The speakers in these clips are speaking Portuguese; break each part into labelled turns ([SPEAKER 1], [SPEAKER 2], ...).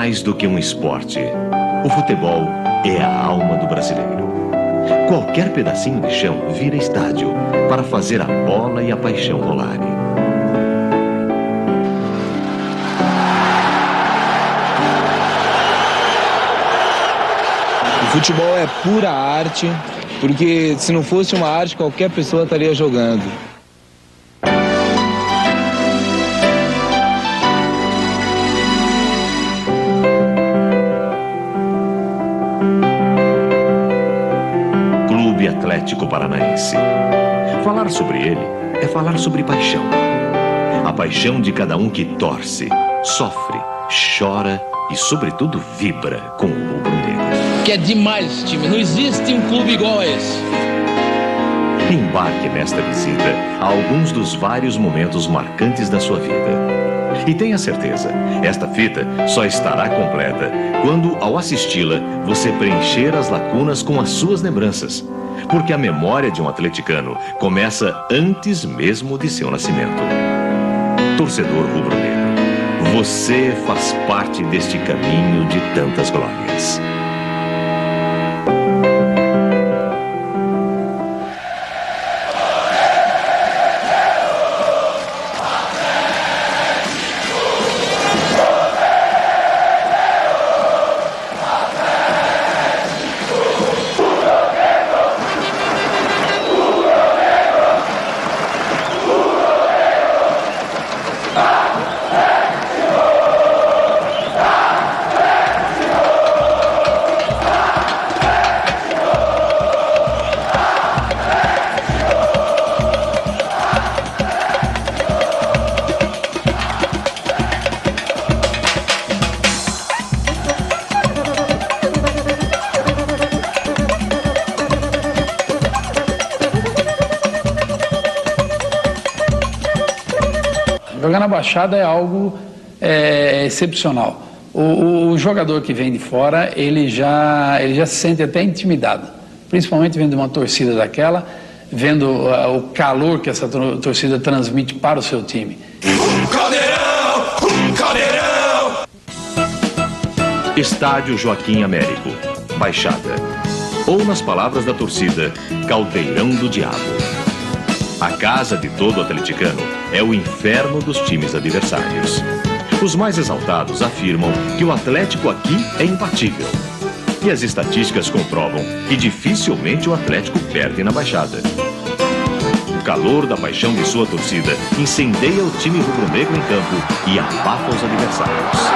[SPEAKER 1] mais do que um esporte. O futebol é a alma do brasileiro. Qualquer pedacinho de chão vira estádio para fazer a bola e a paixão rolarem.
[SPEAKER 2] O futebol é pura arte, porque se não fosse uma arte, qualquer pessoa estaria jogando.
[SPEAKER 1] Clube Atlético Paranaense. Falar sobre ele é falar sobre paixão. A paixão de cada um que torce, sofre, chora e, sobretudo, vibra com o rubro-negro.
[SPEAKER 3] Que é demais esse time, não existe um clube igual a esse.
[SPEAKER 1] Embarque nesta visita a alguns dos vários momentos marcantes da sua vida. E tenha certeza, esta fita só estará completa quando, ao assisti-la, você preencher as lacunas com as suas lembranças. Porque a memória de um atleticano começa antes mesmo de seu nascimento. Torcedor rubro-negro, você faz parte deste caminho de tantas glórias.
[SPEAKER 4] Jogar na Baixada é algo excepcional. O jogador que vem de fora, ele já se sente até intimidado, principalmente vendo uma torcida daquela, vendo o calor que essa torcida transmite para o seu time.
[SPEAKER 1] Caldeirão! Estádio Joaquim Américo, Baixada. Ou, nas palavras da torcida, Caldeirão do Diabo. A casa de todo atleticano é o inferno dos times adversários. Os mais exaltados afirmam que o Atlético aqui é imbatível. E as estatísticas comprovam que dificilmente o Atlético perde na Baixada. O calor da paixão de sua torcida incendeia o time rubro-negro em campo e abafa os adversários.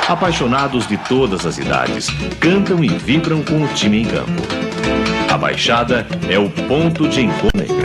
[SPEAKER 1] Apaixonados de todas as idades, cantam e vibram com o time em campo. A Baixada é o ponto de encontro negra.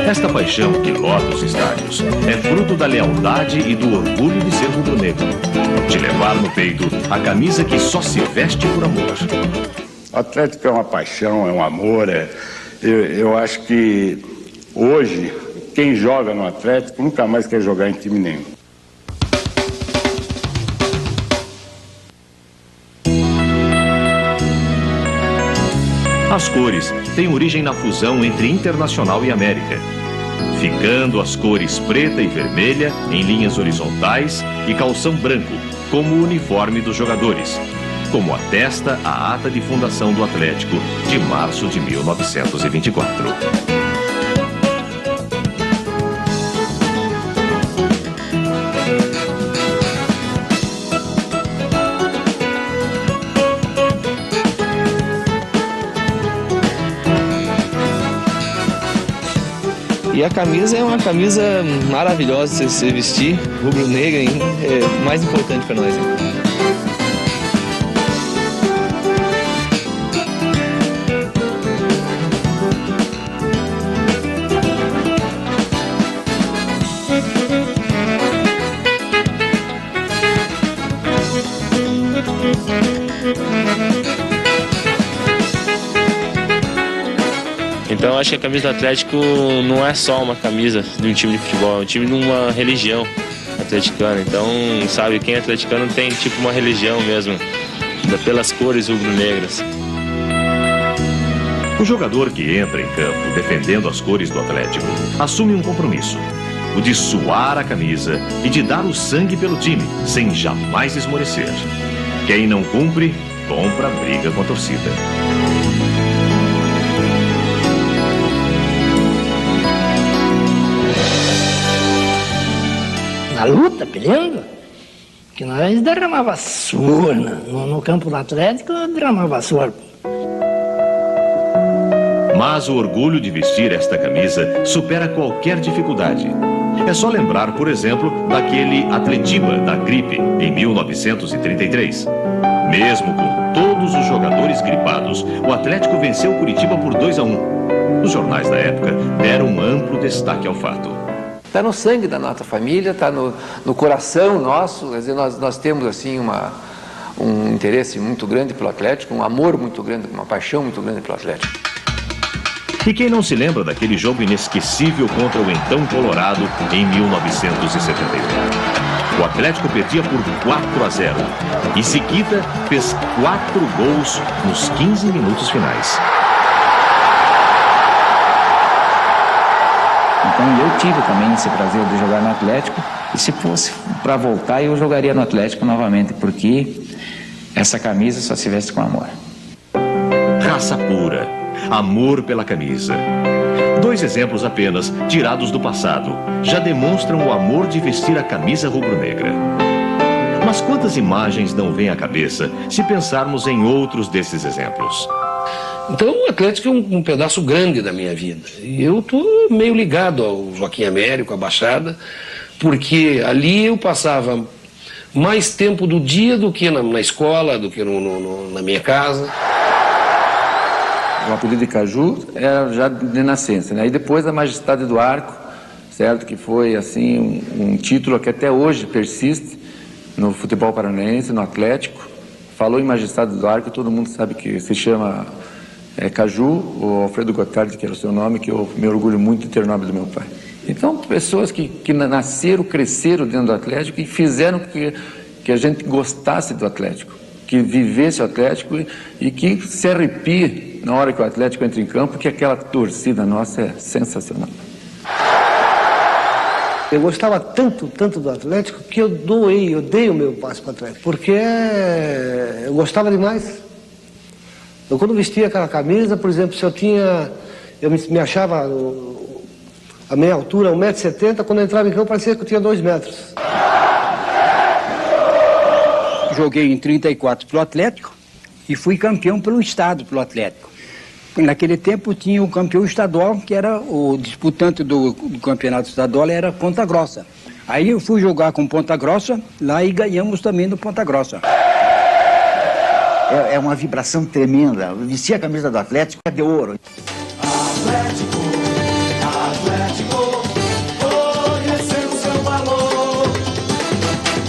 [SPEAKER 1] Esta paixão que lota os estádios é fruto da lealdade e do orgulho de ser rubro-negro, de levar no peito a camisa que só se veste por amor.
[SPEAKER 5] O Atlético é uma paixão, é um amor. Eu acho que hoje, quem joga no Atlético nunca mais quer jogar em time nenhum.
[SPEAKER 1] As cores têm origem na fusão entre Internacional e América, ficando as cores preta e vermelha em linhas horizontais e calção branco como o uniforme dos jogadores, como atesta a ata de fundação do Atlético de março de 1924.
[SPEAKER 2] E a camisa é uma camisa maravilhosa, se vestir, rubro-negra, é mais importante para nós. Hein?
[SPEAKER 6] Então eu acho que a camisa do Atlético não é só uma camisa de um time de futebol, é um time de uma religião atleticana. Então, sabe, quem é atleticano tem tipo uma religião mesmo, pelas cores rubro-negras.
[SPEAKER 1] O jogador que entra em campo defendendo as cores do Atlético assume um compromisso, o de suar a camisa e de dar o sangue pelo time, sem jamais esmorecer. Quem não cumpre, compra briga com a torcida.
[SPEAKER 7] Na luta, peleando, que nós derramava suor no campo do Atlético, derramava suor.
[SPEAKER 1] Mas o orgulho de vestir esta camisa supera qualquer dificuldade. É só lembrar, por exemplo, daquele Atletiba da gripe em 1933. Mesmo com todos os jogadores gripados, o Atlético venceu o Curitiba por 2-1. Os jornais da época deram amplo destaque ao fato.
[SPEAKER 8] Está no sangue da nossa família, está no coração nosso. Quer dizer, nós temos assim um interesse muito grande pelo Atlético, um amor muito grande, uma paixão muito grande pelo Atlético.
[SPEAKER 1] E quem não se lembra daquele jogo inesquecível contra o então Colorado em 1971? O Atlético perdia por 4-0 e Siquita fez 4 gols nos 15 minutos finais.
[SPEAKER 9] Então eu tive também esse prazer de jogar no Atlético, e se fosse para voltar eu jogaria no Atlético novamente, porque essa camisa só se veste com amor.
[SPEAKER 1] Raça pura, amor pela camisa. 2 exemplos apenas, tirados do passado, já demonstram o amor de vestir a camisa rubro-negra. Mas quantas imagens não vêm à cabeça se pensarmos em outros desses exemplos?
[SPEAKER 10] Então o Atlético é um pedaço grande da minha vida. E eu estou meio ligado ao Joaquim Américo, à Baixada, porque ali eu passava mais tempo do dia do que na escola, do que na minha casa.
[SPEAKER 9] O apelido de Caju era já de nascença, né? Aí depois a Majestade do Arco, certo? Que foi assim um título que até hoje persiste no futebol paranaense, no Atlético. Falou em Majestade do Arco, todo mundo sabe que se chama Caju, o Alfredo Gotardi, que era o seu nome, que eu me orgulho muito de ter o nome do meu pai. Então, pessoas que nasceram, cresceram dentro do Atlético e fizeram que a gente gostasse do Atlético, que vivesse o Atlético e que se arrepie na hora que o Atlético entra em campo, que aquela torcida nossa é sensacional.
[SPEAKER 11] Eu gostava tanto do Atlético que eu dei o meu passe para o Atlético, porque eu gostava demais. Eu quando vestia aquela camisa, por exemplo, se eu me achava a minha altura, 1,70 m, quando eu entrava em campo parecia que eu tinha 2 metros.
[SPEAKER 12] Joguei em 34 pelo Atlético e fui campeão pelo estado, pelo Atlético. Naquele tempo tinha o campeão estadual, que era o disputante do campeonato estadual, era Ponta Grossa. Aí eu fui jogar com Ponta Grossa lá e ganhamos também no Ponta Grossa.
[SPEAKER 13] É uma vibração tremenda. Vestir a camisa do Atlético é de ouro.
[SPEAKER 14] Atlético, conhecendo o seu valor.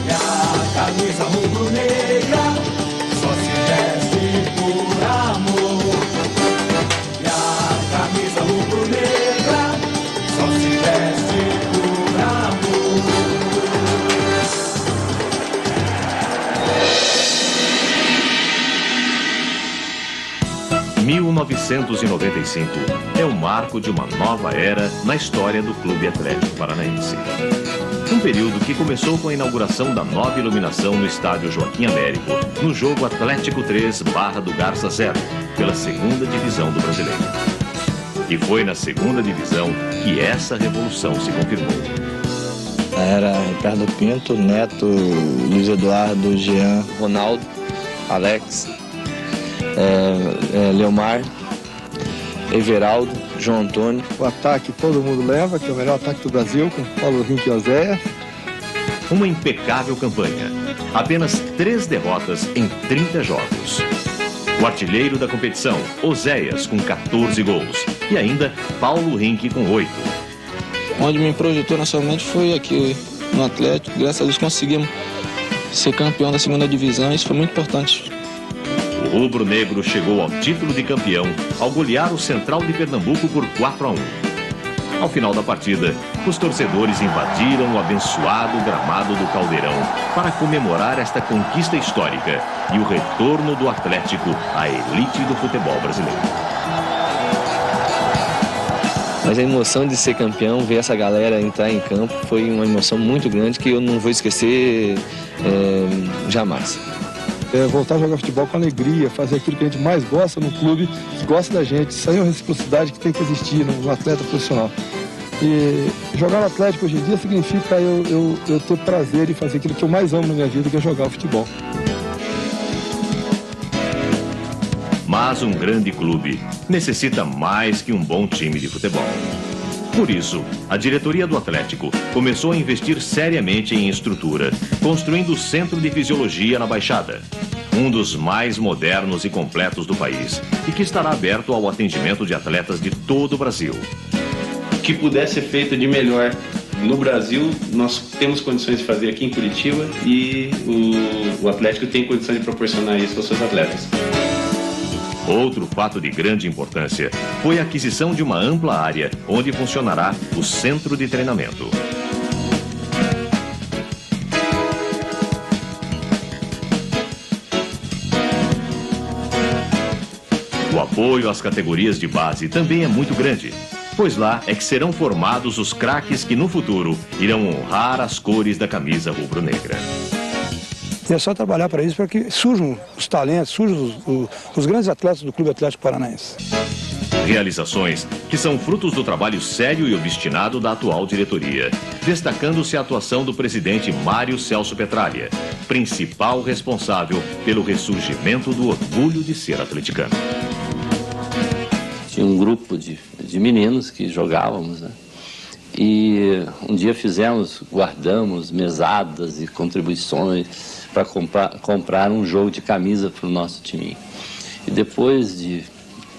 [SPEAKER 14] E a camisa rubro-negra só se veste por amor. E a camisa rubro-negra só se veste por amor.
[SPEAKER 1] 1995 é o marco de uma nova era na história do Clube Atlético Paranaense. Um período que começou com a inauguração da nova iluminação no estádio Joaquim Américo, no jogo Atlético 3, Barra do Garça 0, pela 2ª divisão do Brasileiro. E foi na 2ª divisão que essa revolução se confirmou.
[SPEAKER 2] Era Ricardo Pinto, Neto, Luiz Eduardo, Jean, Ronaldo, Alex, Leomar, Everaldo, João Antônio.
[SPEAKER 15] O ataque todo mundo leva, que é o melhor ataque do Brasil, com Paulo Rink e Oséias.
[SPEAKER 1] Uma impecável campanha. Apenas 3 derrotas em 30 jogos. O artilheiro da competição, Oséias, com 14 gols. E ainda Paulo Rink com 8.
[SPEAKER 2] Onde me projetou nacionalmente foi aqui no Atlético. Graças a Deus conseguimos ser campeão da 2ª divisão. Isso foi muito importante.
[SPEAKER 1] O rubro-negro chegou ao título de campeão ao golear o Central de Pernambuco por 4-1. Ao final da partida, os torcedores invadiram o abençoado gramado do Caldeirão para comemorar esta conquista histórica e o retorno do Atlético à elite do futebol brasileiro.
[SPEAKER 2] Mas a emoção de ser campeão, ver essa galera entrar em campo, foi uma emoção muito grande que eu não vou esquecer jamais.
[SPEAKER 15] Voltar a jogar futebol com alegria, fazer aquilo que a gente mais gosta no clube, que gosta da gente. Isso aí é uma reciprocidade que tem que existir no atleta profissional. E jogar no Atlético hoje em dia significa eu ter prazer em fazer aquilo que eu mais amo na minha vida, que é jogar o futebol.
[SPEAKER 1] Mas um grande clube necessita mais que um bom time de futebol. Por isso, a diretoria do Atlético começou a investir seriamente em estrutura, construindo o Centro de Fisiologia na Baixada, um dos mais modernos e completos do país, e que estará aberto ao atendimento de atletas de todo o Brasil.
[SPEAKER 16] O que puder ser feito de melhor no Brasil, nós temos condições de fazer aqui em Curitiba, e o Atlético tem condições de proporcionar isso aos seus atletas.
[SPEAKER 1] Outro fato de grande importância foi a aquisição de uma ampla área onde funcionará o centro de treinamento. O apoio às categorias de base também é muito grande, pois lá é que serão formados os craques que no futuro irão honrar as cores da camisa rubro-negra.
[SPEAKER 17] E é só trabalhar para isso, para que surjam os talentos, surjam os grandes atletas do Clube Atlético Paranaense.
[SPEAKER 1] Realizações que são frutos do trabalho sério e obstinado da atual diretoria, destacando-se a atuação do presidente Mário Celso Petralha, principal responsável pelo ressurgimento do orgulho de ser atleticano.
[SPEAKER 18] Tinha um grupo de meninos que jogávamos, né? E um dia guardamos mesadas e contribuições para comprar um jogo de camisa para o nosso time. E depois de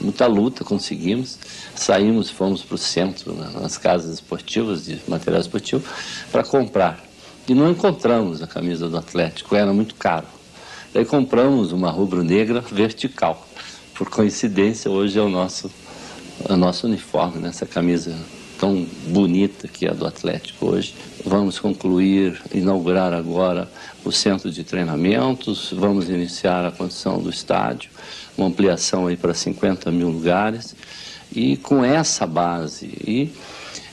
[SPEAKER 18] muita luta conseguimos, saímos e fomos para o centro, nas casas esportivas, de material esportivo, para comprar. E não encontramos a camisa do Atlético, era muito caro. Daí compramos uma rubro-negra vertical. Por coincidência, hoje é o nosso uniforme, né? Essa camisa tão bonita que é a do Atlético hoje. Vamos inaugurar agora o centro de treinamentos, vamos iniciar a construção do estádio, uma ampliação aí para 50 mil lugares. E com essa base e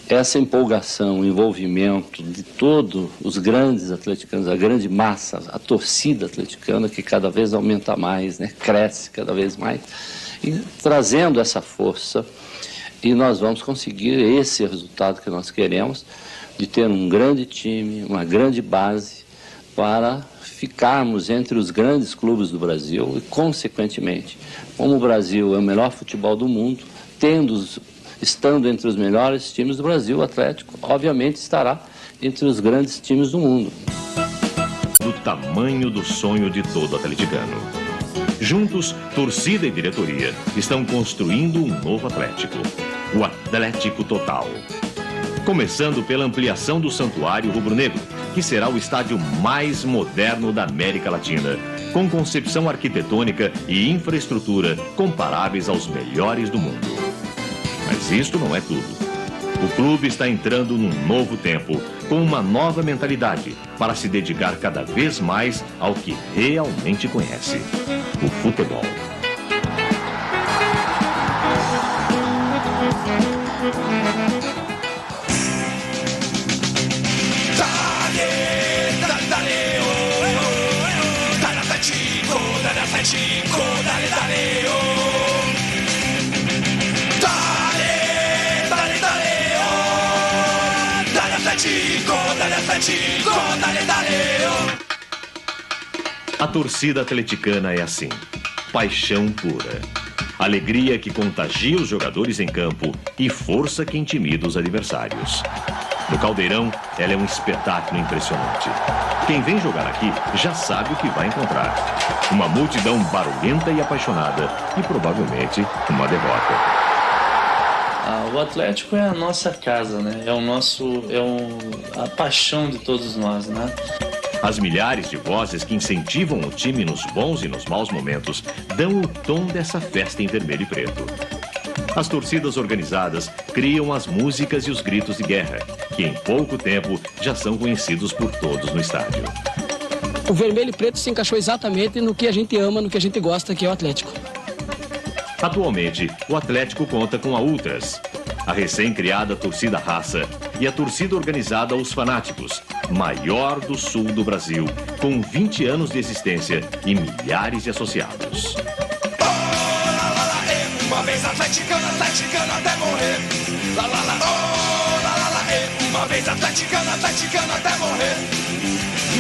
[SPEAKER 18] essa empolgação, o envolvimento de todos os grandes atleticanos, a grande massa, a torcida atleticana que cada vez aumenta mais, né? Cresce cada vez mais, e trazendo essa força, e nós vamos conseguir esse resultado que nós queremos, de ter um grande time, uma grande base, para ficarmos entre os grandes clubes do Brasil e, consequentemente, como o Brasil é o melhor futebol do mundo, estando entre os melhores times do Brasil, o Atlético, obviamente, estará entre os grandes times do mundo.
[SPEAKER 1] Do tamanho do sonho de todo atleticano. Juntos, torcida e diretoria estão construindo um novo Atlético, o Atlético Total. Começando pela ampliação do Santuário Rubro-Negro, que será o estádio mais moderno da América Latina, com concepção arquitetônica e infraestrutura comparáveis aos melhores do mundo. Mas isto não é tudo. O clube está entrando num novo tempo, com uma nova mentalidade, para se dedicar cada vez mais ao que realmente conhece: o futebol. A torcida atleticana é assim, paixão pura. Alegria que contagia os jogadores em campo e força que intimida os adversários. No Caldeirão, ela é um espetáculo impressionante. Quem vem jogar aqui já sabe o que vai encontrar. Uma multidão barulhenta e apaixonada e provavelmente uma devota.
[SPEAKER 19] O Atlético é a nossa casa, né? A paixão de todos nós, né?
[SPEAKER 1] As milhares de vozes que incentivam o time nos bons e nos maus momentos dão o tom dessa festa em vermelho e preto. As torcidas organizadas criam as músicas e os gritos de guerra, que em pouco tempo já são conhecidos por todos no estádio.
[SPEAKER 20] O vermelho e preto se encaixou exatamente no que a gente ama, no que a gente gosta, que é o Atlético.
[SPEAKER 1] Atualmente, o Atlético conta com a Ultras, a recém-criada torcida Raça e a torcida organizada Os Fanáticos, maior do sul do Brasil, com 20 anos de existência e milhares de associados.
[SPEAKER 14] Uma vez atleticano, atleticano até morrer. Lá, lá, lá, oh, lá, lá, lá, uma vez atleticano, atleticano até morrer.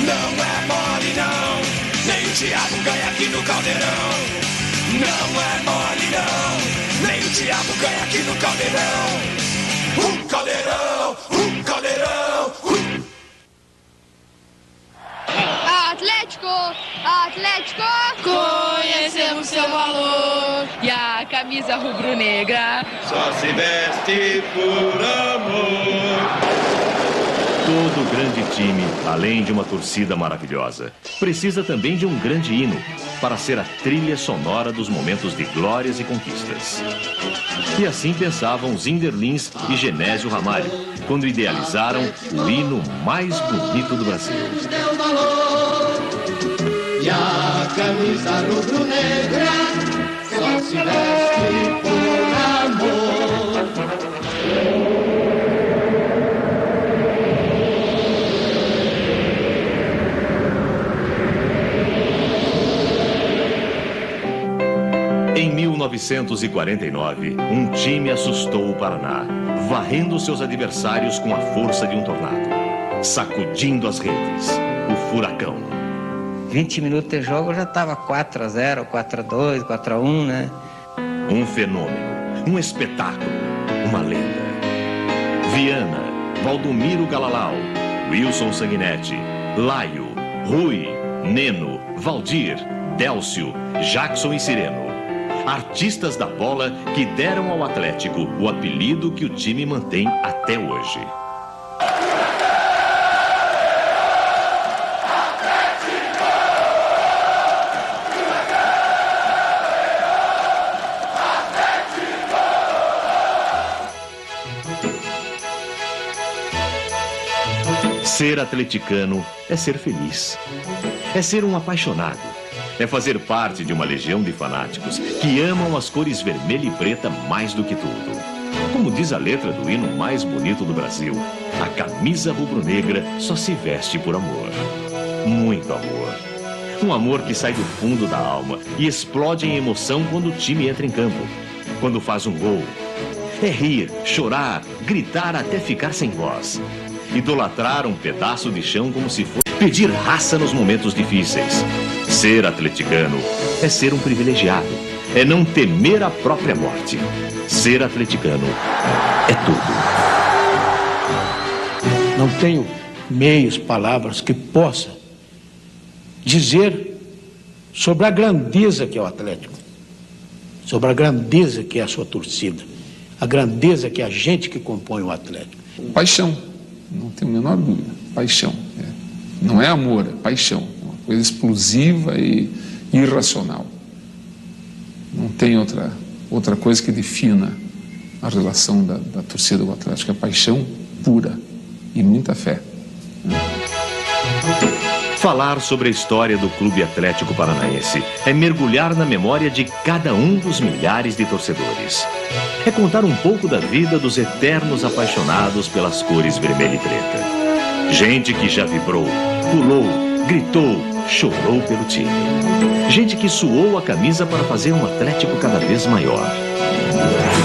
[SPEAKER 14] Não é mole não, nem o diabo ganha aqui no Caldeirão. Não é mole não, nem o diabo ganha aqui no Caldeirão. Caldeirão, Caldeirão,
[SPEAKER 21] Atlético, Atlético, conhecemos seu valor. E a camisa rubro-negra
[SPEAKER 14] só se veste por amor.
[SPEAKER 1] Todo grande time, além de uma torcida maravilhosa, precisa também de um grande hino para ser a trilha sonora dos momentos de glórias e conquistas. E assim pensavam Zinder Lins e Genésio Ramalho, quando idealizaram o hino mais bonito do Brasil.
[SPEAKER 14] E a camisa rubro-negra só se veste por amor.
[SPEAKER 1] Em 1949, um time assustou o Paraná, varrendo seus adversários com a força de um tornado, sacudindo as redes, o Furacão.
[SPEAKER 22] 20 minutos de jogo já estava 4-0, 4-2, 4-1, né?
[SPEAKER 1] Um fenômeno, um espetáculo, uma lenda. Viana, Valdomiro Galalau, Wilson Sanguinetti, Laio, Rui, Neno, Valdir, Délcio, Jackson e Sireno. Artistas da bola que deram ao Atlético o apelido que o time mantém até hoje. Ser atleticano é ser feliz, é ser um apaixonado, é fazer parte de uma legião de fanáticos que amam as cores vermelha e preta mais do que tudo. Como diz a letra do hino mais bonito do Brasil, a camisa rubro-negra só se veste por amor. Muito amor. Um amor que sai do fundo da alma e explode em emoção quando o time entra em campo, quando faz um gol. É rir, chorar, gritar até ficar sem voz. Idolatrar um pedaço de chão como se fosse pedir raça nos momentos difíceis. Ser atleticano é ser um privilegiado, é não temer a própria morte. Ser atleticano é tudo.
[SPEAKER 23] Não tenho meios, palavras que possa dizer sobre a grandeza que é o Atlético, sobre a grandeza que é a sua torcida, a grandeza que é a gente que compõe o Atlético.
[SPEAKER 24] Paixão, não tenho a menor dúvida, paixão. Não é amor, é paixão, é uma coisa explosiva e irracional. Não tem outra coisa que defina a relação da torcida do Atlético, é paixão pura e muita fé.
[SPEAKER 1] Falar sobre a história do Clube Atlético Paranaense é mergulhar na memória de cada um dos milhares de torcedores. É contar um pouco da vida dos eternos apaixonados pelas cores vermelha e preta. Gente que já vibrou, pulou, gritou, chorou pelo time. Gente que suou a camisa para fazer um Atlético cada vez maior.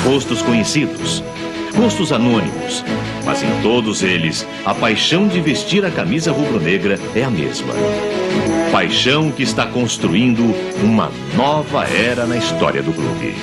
[SPEAKER 1] Rostos conhecidos, rostos anônimos, mas em todos eles, a paixão de vestir a camisa rubro-negra é a mesma. Paixão que está construindo uma nova era na história do clube.